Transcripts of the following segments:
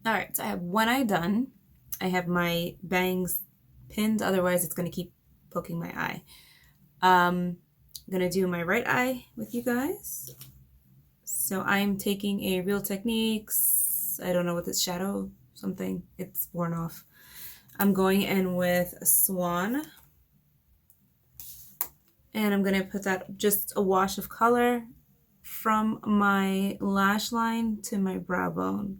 All right, so I have one eye done. I have my bangs pinned, otherwise it's going to keep poking my eye. I'm going to do my right eye with you guys. So I'm taking a Real Techniques, I don't know what this shadow, something, it's worn off. I'm going in with a Swan. And I'm going to put that just a wash of color from my lash line to my brow bone.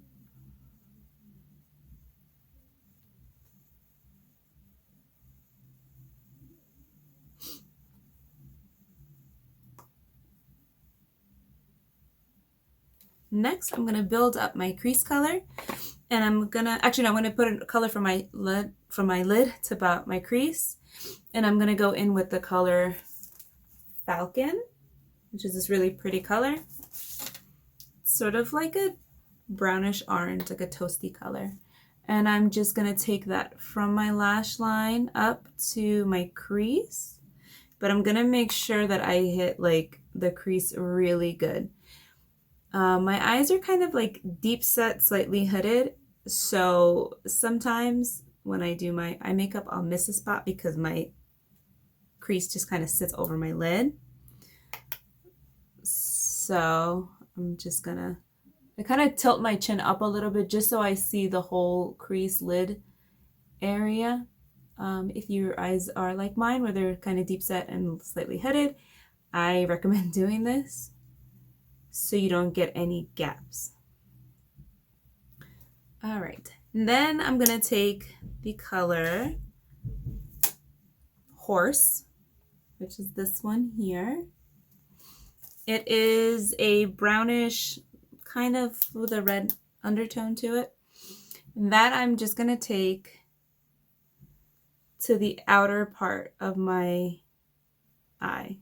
Next, I'm going to build up my crease color, and I'm going to, actually, no, I'm going to put a color from my lid to about my crease, and I'm going to go in with the color Falcon, which is this really pretty color. It's sort of like a brownish orange, like a toasty color. And I'm just going to take that from my lash line up to my crease, but I'm going to make sure that I hit like the crease really good. My eyes are kind of like deep set, slightly hooded, so sometimes when I do my eye makeup, I'll miss a spot because my crease just kind of sits over my lid. So I'm just gonna, I kind of tilt my chin up a little bit just so I see the whole crease lid area. If your eyes are like mine, where they're kind of deep set and slightly hooded, I recommend doing this so you don't get any gaps. All right, and then I'm gonna take the color Horse, which is this one here. It is a brownish, kind of with a red undertone to it. And that I'm just gonna take to the outer part of my eye.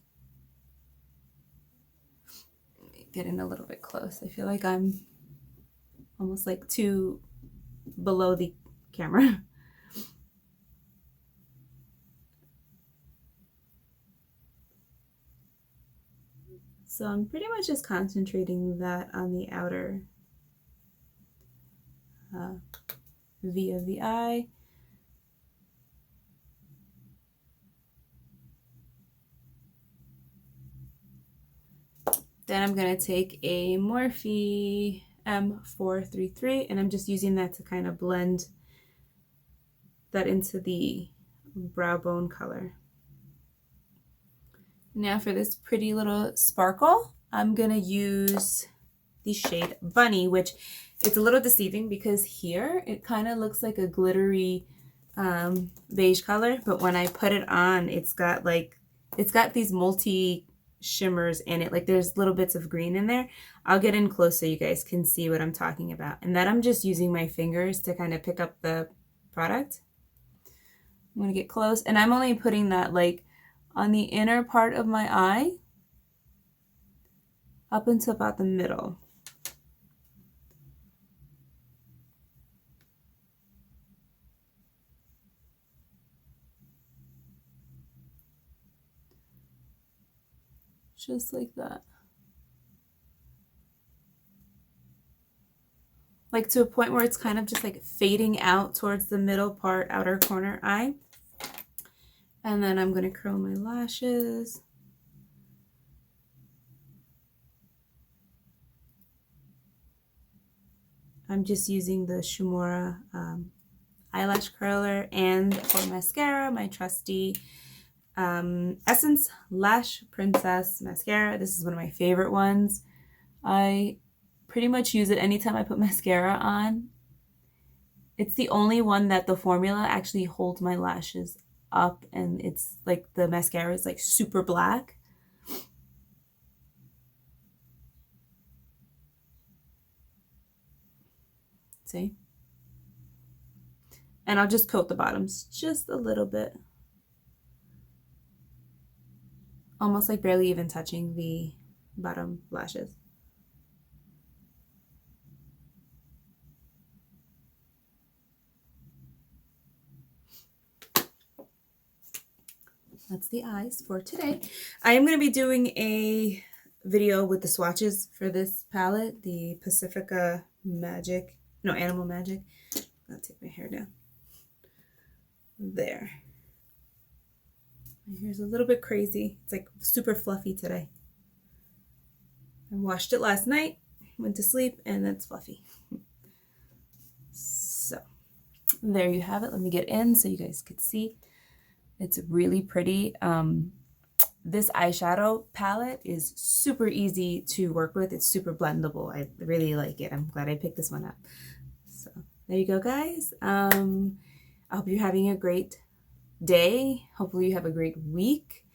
Let me get in a little bit close. I feel like I'm almost like too below the camera. So I'm pretty much just concentrating that on the outer V of the eye. Then I'm going to take a Morphe M433, and I'm just using that to kind of blend that into the brow bone color. Now for this pretty little sparkle, I'm going to use the shade Bunny, which it's a little deceiving because here it kind of looks like a glittery beige color, but when I put it on, it's got these multi shimmers in it, like there's little bits of green in there. I'll get in close so you guys can see what I'm talking about. And then I'm just using my fingers to kind of pick up the product. I'm going to get close, and I'm only putting that like on the inner part of my eye up until about the middle. Just like that. Like to a point where it's kind of just like fading out towards the middle part, outer corner eye. And then I'm going to curl my lashes. I'm just using the Shumura eyelash curler, and for mascara, my trusty Essence Lash Princess mascara. This is one of my favorite ones. I pretty much use it anytime I put mascara on. It's the only one that the formula actually holds my lashes up, and it's like the mascara is like super black. See? And I'll just coat the bottoms just a little bit. Almost like barely even touching the bottom lashes. That's the eyes for today. I am going to be doing a video with the swatches for this palette, the Pacifica Magic no, Animal Magic. I'll take my hair down. There. My hair's a little bit crazy. It's like super fluffy today. I washed it last night, went to sleep, and it's fluffy. So there you have it. Let me get in so you guys could see. It's really pretty. This eyeshadow palette is super easy to work with. It's super blendable. I really like it. I'm glad I picked this one up. So there you go, guys. I hope you're having a great day. Hopefully you have a great week.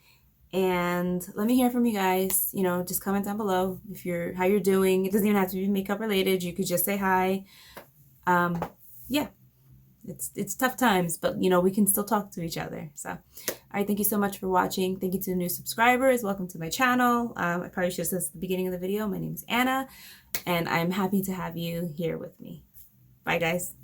And let me hear from you guys. You know, just comment down below if you're how you're doing. It doesn't even have to be makeup related. You could just say hi. Yeah. It's tough times, but you know, we can still talk to each other. So, all right, thank you so much for watching. Thank you to the new subscribers. Welcome to my channel. I probably should have said this at the beginning of the video. My name is Anna, and I'm happy to have you here with me. Bye, guys.